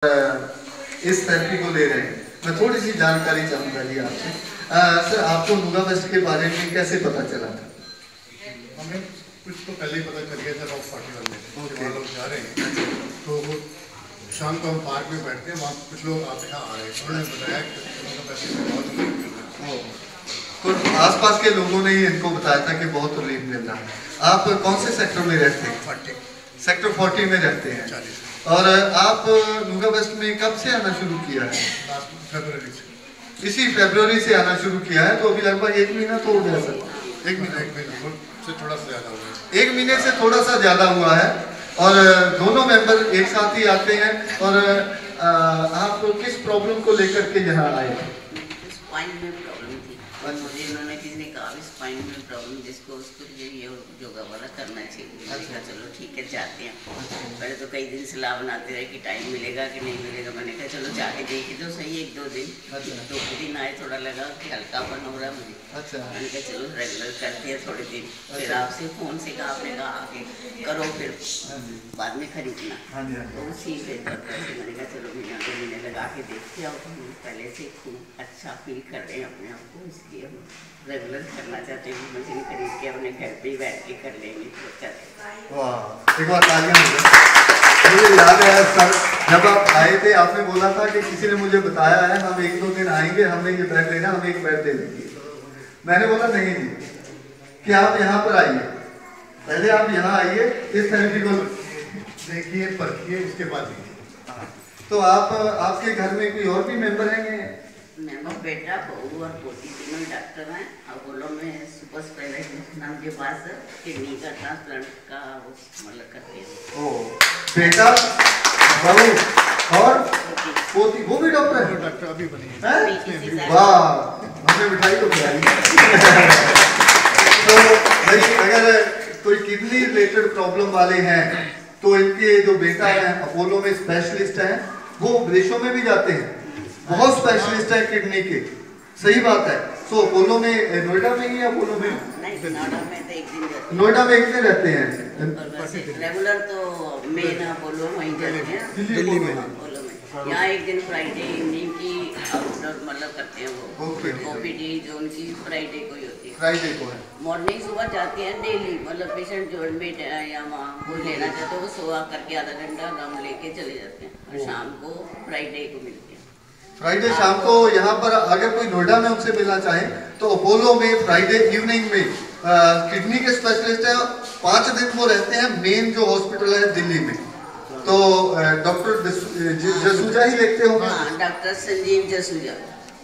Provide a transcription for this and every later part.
इस थेरेपी को ले रहे हैं। मैं थोड़ी सी जानकारी चाहूँगा जी आपसे। सर, आपको नुगा वेस्ट के बारे में कैसे पता चला था? हमें कुछ तो पहले ही पता चल गया था। रॉक 41 में वहाँ लोग जा रहे हैं, तो वो शाम को हम पार्क में बैठते हैं, वहाँ कुछ लोग आप यहाँ आ रहे हैं, उन्होंने बताया कि नुगा वेस्ट में बहुत रिलीफ मिल रहा है। तो आसपास के लोगों ने इनको बताया था कि बहुत रिलीफ मिल रहा है। आप कौन से सेक्टर में रहते हैं? 40 सेक्टर 40 में रहते हैं। 40 और आप नुगा वेस्ट में कब से आना शुरू किया है? लास्ट फरवरी से। इसी फरवरी से आना शुरू किया है, तो अभी लगभग 1 महीना तो हो गया सर। 1 महीना से थोड़ा सा ज़्यादा हुआ है। 1 महीने से थोड़ा सा ज़्यादा हुआ है। और दोनों मेंबर एक साथ ही आते हैं। और आप किस प्रॉब्लम को लेकर के यहाँ आए? स्पाइन में प्रॉब्लम थी, मुझे उन्होंने किसी ने कहा भी स्पाइन में प्रॉब्लम जिसको उसको ये योगा वाला करना चाहिए। मैंने कहा चलो ठीक है जाते हैं। पहले तो कई दिन सलाह बनाते रहे कि टाइम मिलेगा कि नहीं मिलेगा। मैंने कहा चलो जाके देखिए तो सही 1-2 दिन। 2 दिन आए, थोड़ा लगा कि हल्कापन हो रहा मुझे। मैंने कहा चलो रेगुलर करते हैं थोड़े दिन। फिर आपसे फ़ोन से कहा, आपने कहा आके करो, फिर बाद में खरीदना। तो उसी पे मैंने कहा चलो 1-2 महीने लगा के देखते हैं। और पहले से खूब अच्छा फील कर रहे हैं अपने आप को, इसलिए हम रेगुलर करना चाहते हैं। मशीन खरीद के अपने घर पे ही बैठ के कर लेंगे तो चाहते। वाह, एक बार तालियां हो। मुझे याद है सर, जब आप आए थे आपने बोला था कि किसी ने मुझे बताया है हम 1-2 दिन आएंगे, हमें ये बेड लेना, हमें एक बेड दे देंगे। मैंने बोला नहीं जी, कि आप यहाँ पर आइए, पहले आप यहाँ आइए, इस थेरेपी को देखिए, परखिए, उसके बाद देखिए। तो आपके घर में कोई और भी मेंबर हैं? मेरा बेटा, बहू और पोती तीनों डॉक्टर हैं। अपोलो में सुपर स्पेशलिस्ट नाम के पास किडनी का ट्रांसप्लांट का वो मतलब करते हैं। ओ, बेटा, बहू और पोती, वो भी डॉक्टर है? डॉक्टर अभी बनी है। वाह, हमने मिठाई तो खिलाई। तो भाई, अगर कोई किडनी रिलेटेड प्रॉब्लम वाले हैं तो इनके जो बेटा है अपोलो में स्पेशलिस्ट हैं, वो विदेशों में भी जाते हैं, बहुत स्पेशलिस्ट है किडनी के। सही बात है। सो अपोलो में, नोएडा में ही है अपोलो में? नहीं, नोएडा में तो 1 दिन रहते हैं। नोएडा में 1 दिन रहते हैं। रेगुलर तो मेन अपोलो वहीं जाते हैं, दिल्ली में। अपोलो में। यहाँ 1 दिन फ्राइडे इवनिंग की आउटडोर मतलब करते हैं वो ओपीडी, जो उनकी फ्राइडे को ही होती है। फ्राइडे को है। मॉर्निंग सुबह जाते हैं डेली, मतलब पेशेंट जो एडमिट है या वहाँ कोई लेना चाहते हैं वो सुबह करके आधा घंटा दम लेके चले जाते हैं। और शाम को फ्राइडे को मिलते हैं। फ्राइडे शाम को यहाँ पर अगर कोई नोएडा में उनसे मिलना चाहे तो अपोलो में फ्राइडे इवनिंग में किडनी के स्पेशलिस्ट है। 5 दिन वो रहते हैं मेन जो हॉस्पिटल है दिल्ली में। तो डॉक्टर जसूजा ही लिखते होंगे? हाँ, डॉक्टर संजीव जसूजा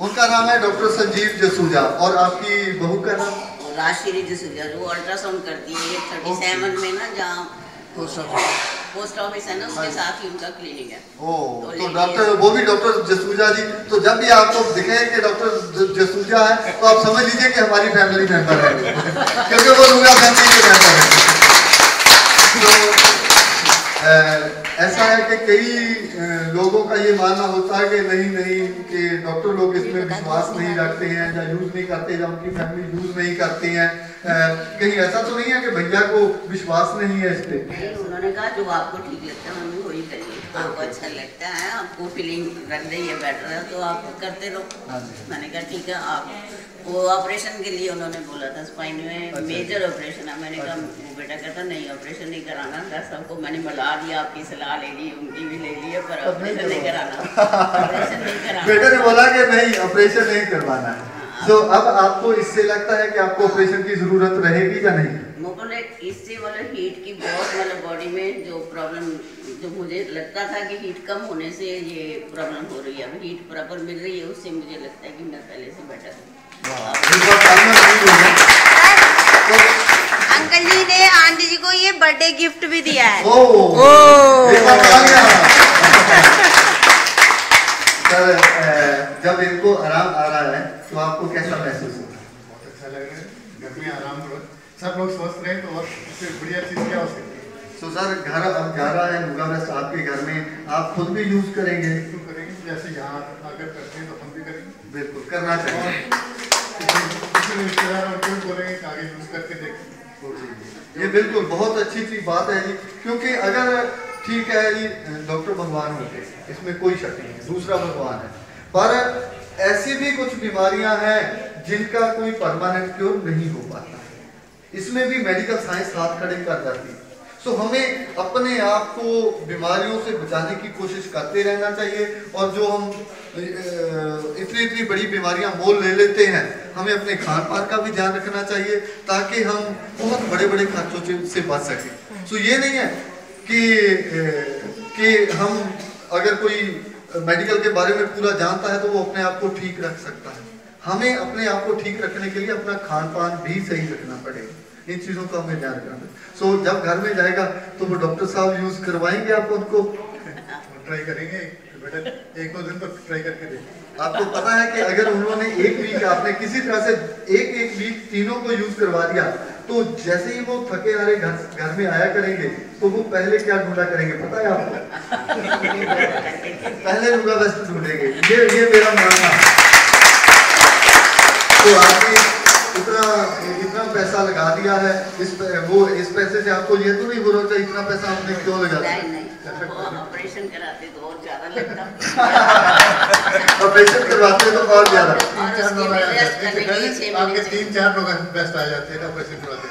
उनका नाम है, डॉक्टर संजीव जसूजा। और आपकी बहू का नाम? राजश्री जसूजा, जो अल्ट्रासाउंड करती है। ये 37 में ना, जहाँ पोस्ट ऑफिस है ना, उसके साथ ही उनका क्लिनिक है। तो डॉक्टर, वो भी डॉक्टर जसूजा जी। तो जब भी आपको दिखे कि डॉक्टर जसूजा है तो आप समझ लीजिए कि हमारी फैमिली मेंबर है, क्योंकि वो नुगा फैमिली के मेंबर है। तो ऐसा है कि कई लोगों का ये मानना होता है कि नहीं कि डॉक्टर लोग इसमें विश्वास नहीं रखते हैं या यूज नहीं करते, या उनकी फैमिली यूज नहीं करती हैं। कहीं ऐसा तो नहीं है कि भैया को विश्वास नहीं है इस पे? उन्होंने कहा जो आपको ठीक लगता है मम्मी वही करिए, आपको अच्छा लगता है, आपको फीलिंग रख रही है बेटर है तो आप करते रहो। मैंने कहा ठीक है। आप वो ऑपरेशन के लिए उन्होंने बोला था, स्पाइन में मेजर ऑपरेशन है। मैंने कहा वो बेटा कहता नहीं ऑपरेशन नहीं कराना। डॉक्टर साहब को मैंने बुला दिया, आपकी सलाह ले ली, उनकी भी ले ली है, पर ऑपरेशन नहीं कराना। ऑपरेशन नहीं कराना। बेटे ने बोला कि नहीं ऑपरेशन नहीं करवाना है। तो अब आपको इससे लगता है कि आपको ऑपरेशन की जरूरत रहेगी या नहीं? मुझे इससे मतलब हीट की बहुत मतलब बॉडी में जो प्रॉब्लम, जो मुझे लगता था कि हीट कम होने से ये प्रॉब्लम हो रही है, अब हीट प्रॉपर मिल रही है, उससे मुझे लगता है कि मैं पहले से बेटर हूँ। अंकल जी ने आंटी जी को ये बर्थडे गिफ्ट भी दिया है। सर, जब इनको आराम आ रहा है तो आपको कैसा महसूस होता है? बहुत अच्छा लग रहा है। घर में आराम करो, सब लोग स्वस्थ रहे तो और इससे बढ़िया चीज़ क्या हो सकती है। तो सर, घर अब जा रहा है नुगा वेस्ट आपके घर में, आप खुद भी यूज करेंगे? तो करेंगे, जैसे यहाँ आकर करते हैं तो हम भी करेंगे। बिल्कुल करना चाहिए। किसी रिश्तेदार और कोई बोलेंगे कि आगे यूज करके देखें। ये बिल्कुल बहुत अच्छी बात है जी, क्योंकि अगर ठीक है, ये डॉक्टर भगवान होते हैं, इसमें कोई शक नहीं है, दूसरा भगवान है, पर ऐसी भी कुछ बीमारियां हैं जिनका कोई परमानेंट क्योर नहीं हो पाता है, इसमें भी मेडिकल साइंस हाथ खड़े कर जाती है। तो हमें अपने आप को बीमारियों से बचाने की कोशिश करते रहना चाहिए, और जो हम इतनी बड़ी बीमारियां मोल ले लेते हैं, हमें अपने खान पान का भी ध्यान रखना चाहिए ताकि हम बहुत बड़े बड़े खर्चों से बच सकें। तो ये नहीं है कि हम अगर कोई मेडिकल के बारे में पूरा जानता है तो वो अपने आप को ठीक रख सकता है। हमें अपने आप को ठीक रखने के लिए अपना खान पान भी सही रखना पड़ेगा, इन चीज़ों का हमें ध्यान रखना पड़ेगा। सो जब घर में जाएगा तो वो डॉक्टर साहब यूज़ करवाएंगे आप उनको, ट्राई करेंगे बेटा, 1-2 दिन तो ट्राई करके देखिए। आपको पता है कि अगर उन्होंने एक वीक आपने किसी तरह से एक वीक तीनों को यूज करवा दिया, तो जैसे ही वो थके हारे घर में आया करेंगे तो वो पहले क्या ढूंढा करेंगे पता है आपको? पहले रुगा वेस्ट ढूंढेंगे। ये मेरा मानना है। तो आपने इतना पैसा लगा दिया है, इस पैसे से आपको ये तो नहीं हो रहा था इतना पैसा आपने क्यों लगा दिया? नहीं, ऑपरेशन कराते तो और ज्यादा लगता। ऑपरेशन करवाते तो और ज्यादा। आपके 3-4 लोग बेस्ट आ जाते हैं ऑपरेशन करवाते।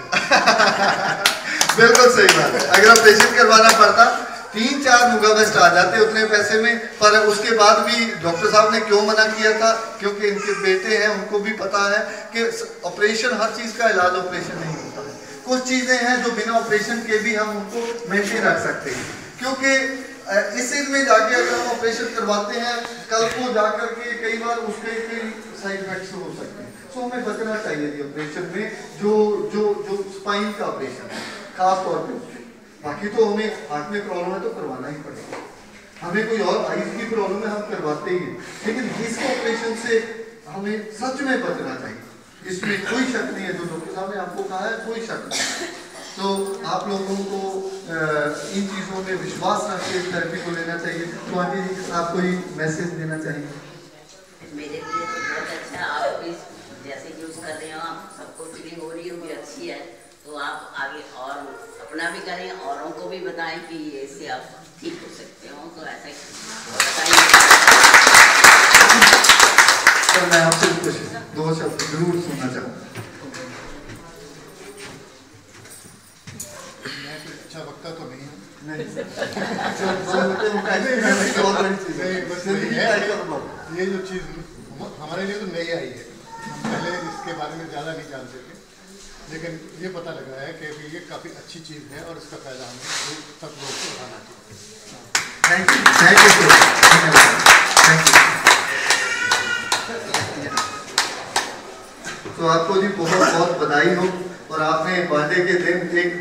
बिल्कुल सही बात है, अगर ऑपरेशन करवाना पड़ता 3-4 मुगा बेस्ट आ जाते उतने पैसे में, पर उसके बाद भी डॉक्टर साहब ने क्यों मना किया था? क्योंकि इनके बेटे हैं, उनको भी पता है कि ऑपरेशन, हर चीज का इलाज ऑपरेशन नहीं होता है। कुछ चीजें हैं जो बिना ऑपरेशन के भी हम उनको मेंटेन रख सकते हैं, क्योंकि इस चीज में जाके अगर हम ऑपरेशन करवाते हैं कल को जाकर के कई बार उसके साइड इफेक्ट्स हो सकते हैं। सो हमें बचना चाहिए थी ऑपरेशन में, जो स्पाइन का ऑपरेशन है खास तौर पे। बाकी तो हमें हार्ट में प्रॉब्लम है तो करवाना ही पड़ेगा, हमें कोई और आईज की प्रॉब्लम है हम करवाते ही हैं, लेकिन इस ऑपरेशन से हमें सच में बचना चाहिए, इसमें कोई शक नहीं है। जो डॉक्टर साहब ने आपको कहा है कोई शक नहीं। तो आप लोगों को इन चीज़ों में विश्वास रख के थेरेपी को लेना चाहिए। तो आंटी जी आप कोई मैसेज देना चाहिए? मेरे लिए तो बहुत अच्छा, आप भी जैसे यूज कर रहे हो, आप सबको फीलिंग हो रही होगी अच्छी है, तो आप आगे और अपना भी करें, औरों को भी बताएं कि इससे आप ठीक हो सकते हो। तो ऐसा बताइए। तो मैं आपसे कुछ 2 शब्द जरूर सुनना चाहूँगा। मैं कोई अच्छा वक्ता तो नहीं हूँ, ये जो चीज़ हमारे लिए तो नई आई है, हम पहले इसके बारे में ज़्यादा नहीं जानते थे, लेकिन ये पता लगा है कि ये काफ़ी अच्छी चीज़ है और इसका फायदा हमें सब लोग को उठाना चाहिए। तो आपको जी बहुत बहुत बधाई हो, और आपने बर्थडे के दिन एक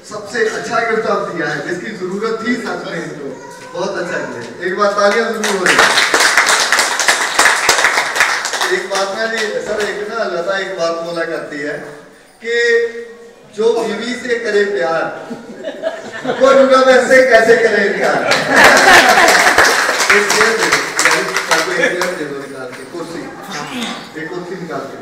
सबसे अच्छा गिफ्ट आप दिया है जिसकी जरूरत थी सच में, तो बहुत अच्छा किया। एक बार तालियां जरूर हो रही। एक बात ना जी सर, एक ना लता एक बात बोला करती है कि जो बीवी से करे प्यार वो रुका वैसे कैसे करे प्यार। एक कुर्सी निकाल के